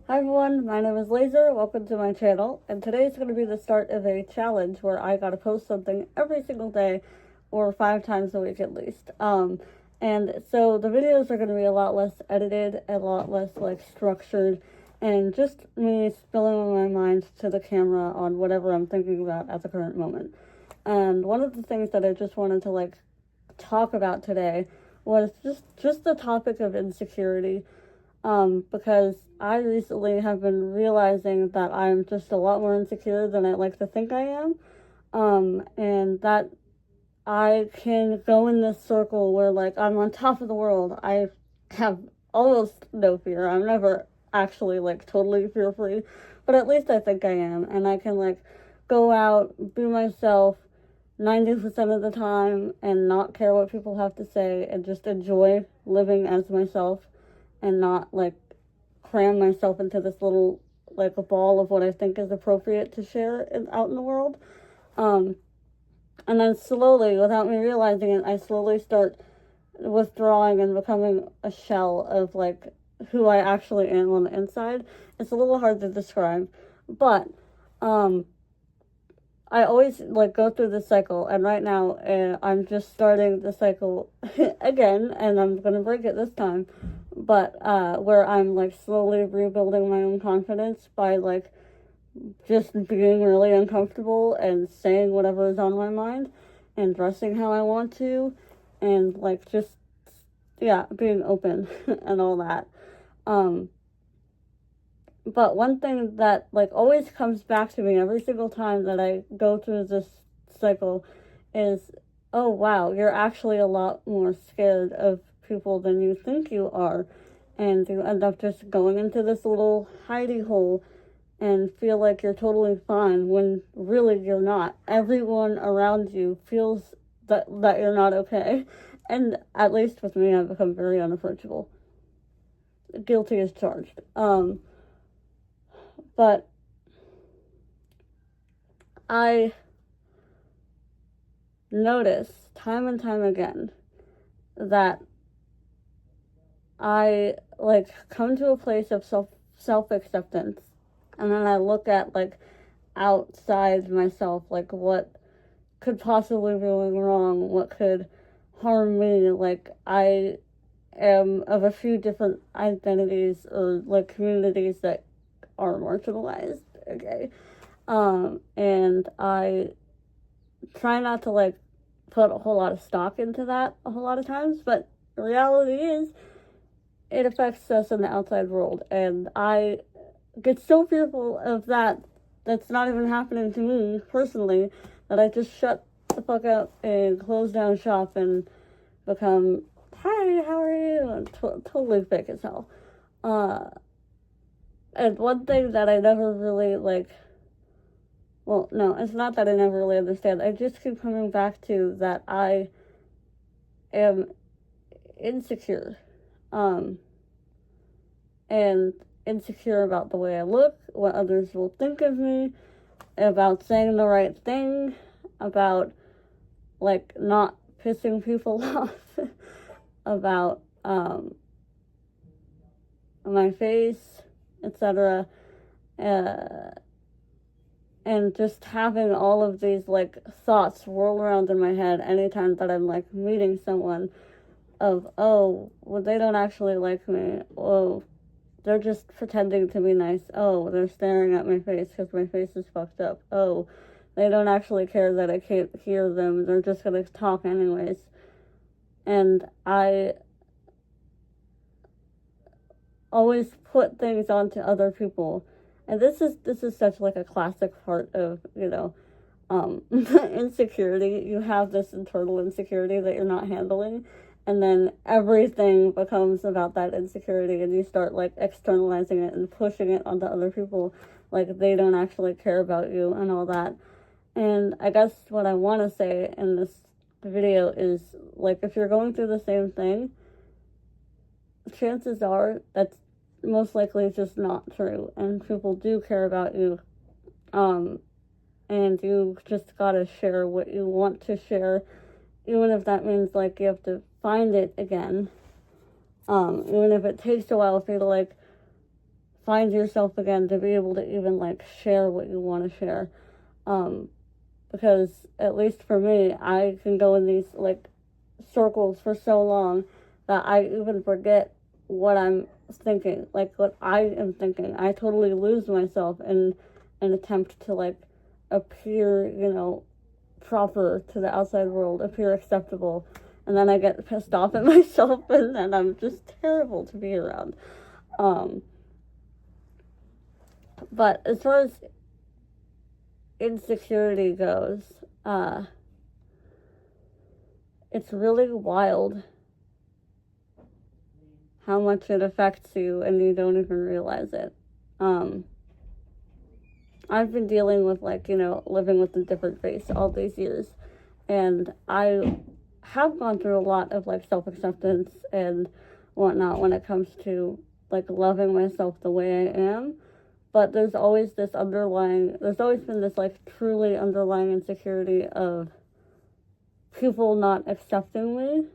Hi everyone, my name is Laser. Welcome to my channel, and today is going to be the start of a challenge where I gotta post something every single day, or 5 times a week at least. And so the videos are going to be a lot less edited, a lot less structured, and just me spilling my mind to the camera on whatever I'm thinking about at the current moment. And one of the things that I just wanted to talk about today was just the topic of insecurity. Because I recently have been realizing that I'm just a lot more insecure than I like to think I am. And that I can go in this circle where I'm on top of the world. I have almost no fear. I'm never actually totally fear free, but at least I think I am. And I can go out, be myself 90% of the time and not care what people have to say and just enjoy living as myself and not cram myself into this little a ball of what I think is appropriate to share out in the world. And then slowly, without me realizing it, I slowly start withdrawing and becoming a shell of who I actually am on the inside. It's a little hard to describe, but I always go through this cycle, and right now I'm just starting the cycle again, and I'm gonna break it this time. But where I'm slowly rebuilding my own confidence by just being really uncomfortable and saying whatever is on my mind, and dressing how I want to, and just being open and all that. But one thing that always comes back to me every single time that I go through this cycle is, oh wow, you're actually a lot more scared of people than you think you are. And you end up just going into this little hidey hole and feel like you're totally fine when really you're not. Everyone around you feels that you're not okay. And at least with me, I've become very unapproachable. Guilty as charged. But I notice time and time again that I come to a place of self acceptance, and then I look at outside myself, what could possibly be going wrong, what could harm me. I am of a few different identities or communities that are marginalized, okay? And I try not to put a whole lot of stock into that a whole lot of times, but the reality is it affects us in the outside world, and I get so fearful of that that's not even happening to me personally, that I just shut the fuck up and close down shop and become, hi, how are you? And totally fake as hell. And one thing that I never really well, no, it's not that I never really understand. I just keep coming back to that I am insecure. And insecure about the way I look, what others will think of me, about saying the right thing, about not pissing people off, about my face, etc. And just having all of these thoughts whirl around in my head anytime that I'm meeting someone of, oh, well, they don't actually like me. Oh, they're just pretending to be nice. Oh, they're staring at my face because my face is fucked up. Oh, they don't actually care that I can't hear them. They're just going to talk anyways. And I always put things onto other people. And this is such a classic part of, insecurity. You have this internal insecurity that you're not handling, and then everything becomes about that insecurity, and you start externalizing it and pushing it onto other people, they don't actually care about you and all that. And I guess what I want to say in this video is if you're going through the same thing, chances are that's most likely just not true, and people do care about you. And you just gotta share what you want to share, even if that means you have to find it again. Even if it takes a while for you to find yourself again, to be able to even like share what you want to share. Because at least for me, I can go in these like circles for so long that I even forget what I'm thinking, like what I am thinking. I totally lose myself in an attempt to like appear, proper to the outside world, appear acceptable, and then I get pissed off at myself, and then I'm just terrible to be around. But as far as insecurity goes, it's really wild how much it affects you and you don't even realize it. I've been dealing with living with a different face all these years, and I have gone through a lot of like self-acceptance and whatnot when it comes to like loving myself the way I am. But there's always been this like truly underlying insecurity of people not accepting me,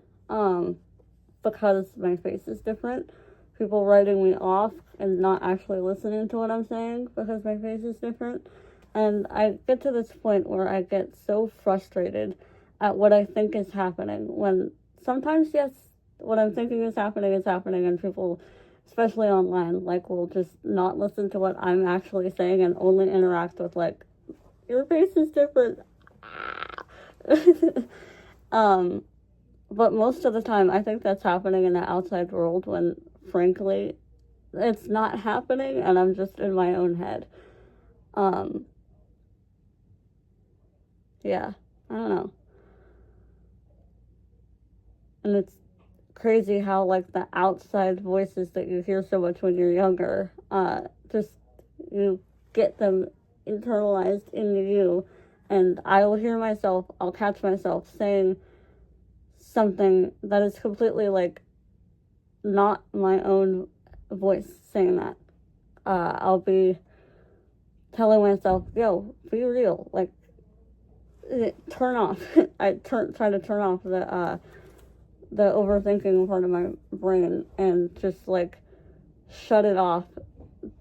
because my face is different. People writing me off and not actually listening to what I'm saying because my face is different. And I get to this point where I get so frustrated at what I think is happening, when sometimes, yes, what I'm thinking is happening, and people, especially online, like, will just not listen to what I'm actually saying and only interact with like, your face is different. But most of the time, I think that's happening in the outside world, when, frankly, it's not happening, and I'm just in my own head. Yeah, I don't know. And it's crazy how, like, the outside voices that you hear so much when you're younger, just, you get them internalized into you, and I'll catch myself saying something that is completely, like, not my own voice saying that. I'll be telling myself, yo, be real, like, turn off. Try to turn off the overthinking part of my brain and just like shut it off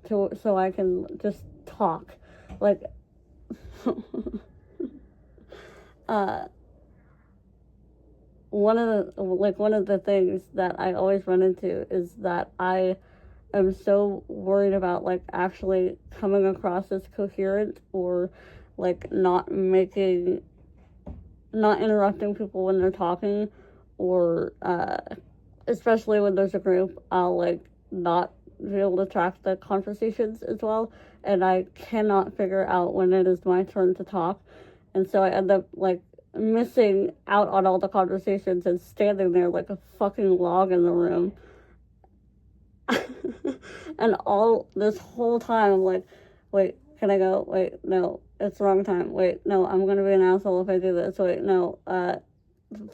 so I can just talk. Like, one of the things that I always run into is that I am so worried about like actually coming across as coherent, or like not interrupting people when they're talking, or especially when there's a group, I'll like not be able to track the conversations as well, and I cannot figure out when it is my turn to talk, and so I end up like missing out on all the conversations and standing there like a fucking log in the room. And all this whole time I'm like, wait, can I go? Wait, no, it's the wrong time. Wait, no, I'm gonna be an asshole if I do this. Wait, no,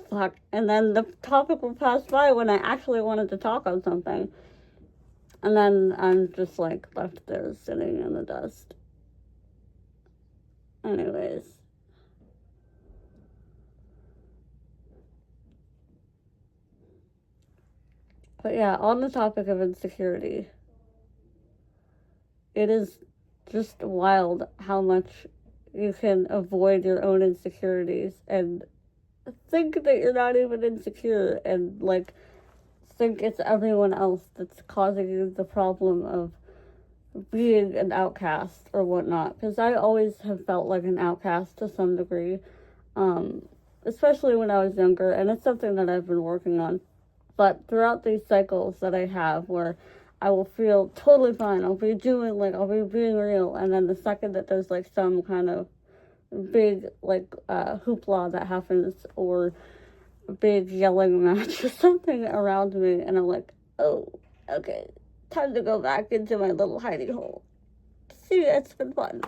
fuck. And then the topic will pass by when I actually wanted to talk on something. And then I'm just like left there sitting in the dust. Anyways. But yeah, on the topic of insecurity, it is just wild how much you can avoid your own insecurities and think that you're not even insecure, and like think it's everyone else that's causing you the problem of being an outcast or whatnot. Because I always have felt like an outcast to some degree, especially when I was younger, and it's something that I've been working on. But throughout these cycles that I have, where I will feel totally fine, I'll be being real, and then the second that there's like some kind of big like hoopla that happens, or a big yelling match or something around me, and I'm like, oh, okay, time to go back into my little hiding hole. See, it's been fun.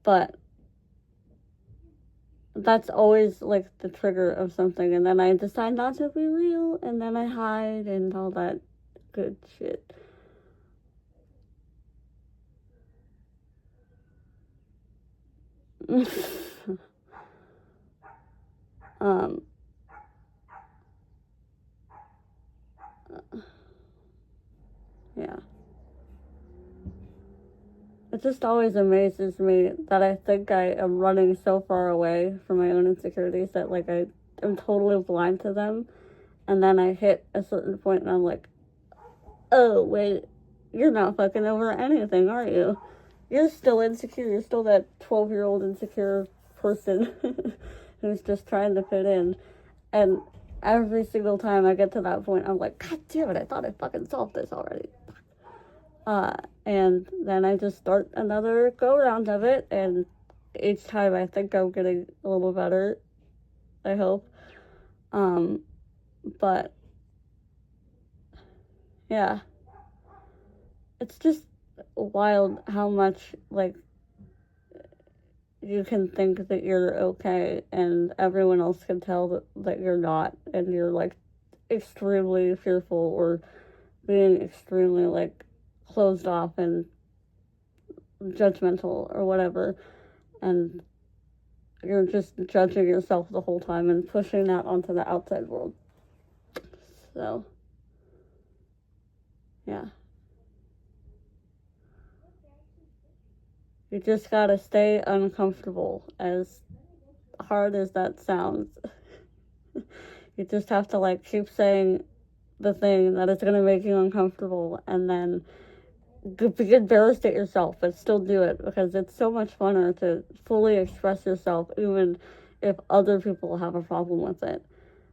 But that's always like the trigger of something, and then I decide not to be real, and then I hide and all that good shit. Yeah. It just always amazes me that I think I am running so far away from my own insecurities that, like, I am totally blind to them. And then I hit a certain point and I'm like, oh, wait, you're not fucking over anything, are you? You're still insecure. You're still that 12-year-old insecure person who's just trying to fit in. And every single time I get to that point, I'm like, God damn it, I thought I fucking solved this already. And then I just start another go round of it, and each time I think I'm getting a little better, I hope. But yeah, it's just wild how much, like, you can think that you're okay and everyone else can tell that you're not, and you're, like, extremely fearful or being extremely, like, closed off and judgmental or whatever, and you're just judging yourself the whole time and pushing that onto the outside world. So, yeah. You just gotta stay uncomfortable, as hard as that sounds. You just have to, like, keep saying the thing that is gonna make you uncomfortable, and then be embarrassed at yourself, but still do it, because it's so much funner to fully express yourself, even if other people have a problem with it.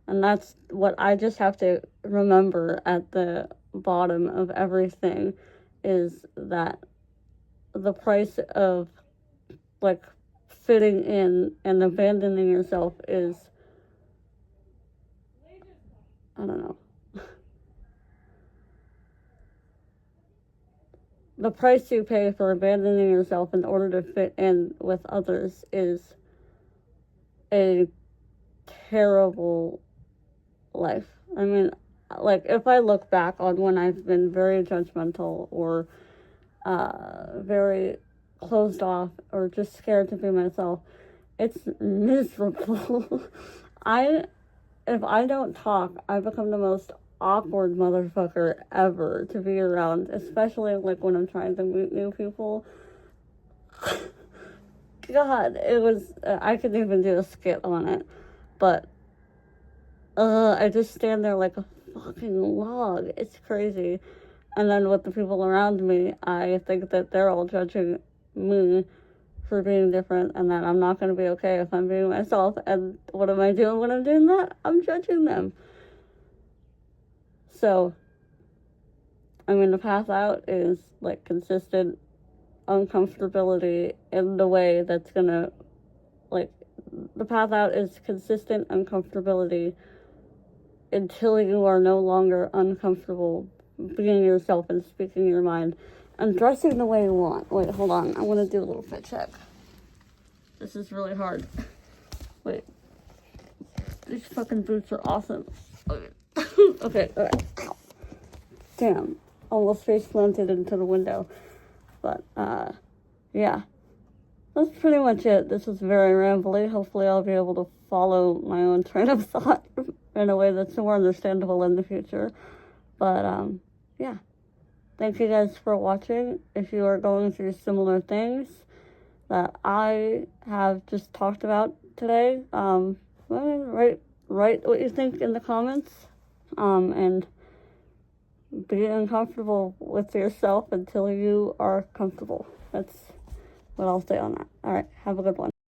And that's what I just have to remember at the bottom of everything, is that the price of, like, fitting in and abandoning yourself is, I don't know. The price you pay for abandoning yourself in order to fit in with others is a terrible life. I mean, like, if I look back on when I've been very judgmental or very closed off or just scared to be myself, it's miserable. If I don't talk, I become the most awkward motherfucker ever to be around, especially, like, when I'm trying to meet new people. God, it was, I could even do a skit on it, but I just stand there like a fucking log. It's crazy. And then with the people around me, I think that they're all judging me for being different, and that I'm not going to be okay if I'm being myself. And what am I doing when I'm doing that? I'm judging them. So, I mean, the path out is, like, consistent uncomfortability in the way that's gonna, like, the path out is consistent uncomfortability until you are no longer uncomfortable being yourself and speaking your mind and dressing the way you want. Wait, hold on. I want to do a little fit check. This is really hard. Wait. These fucking boots are awesome. Okay. Okay, alright. Damn. Almost face planted into the window. But, yeah. That's pretty much it. This is very rambly. Hopefully I'll be able to follow my own train of thought in a way that's more understandable in the future. But, yeah. Thank you guys for watching. If you are going through similar things that I have just talked about today, write what you think in the comments, and be uncomfortable with yourself until you are comfortable. That's what I'll say on that. All right, have a good one.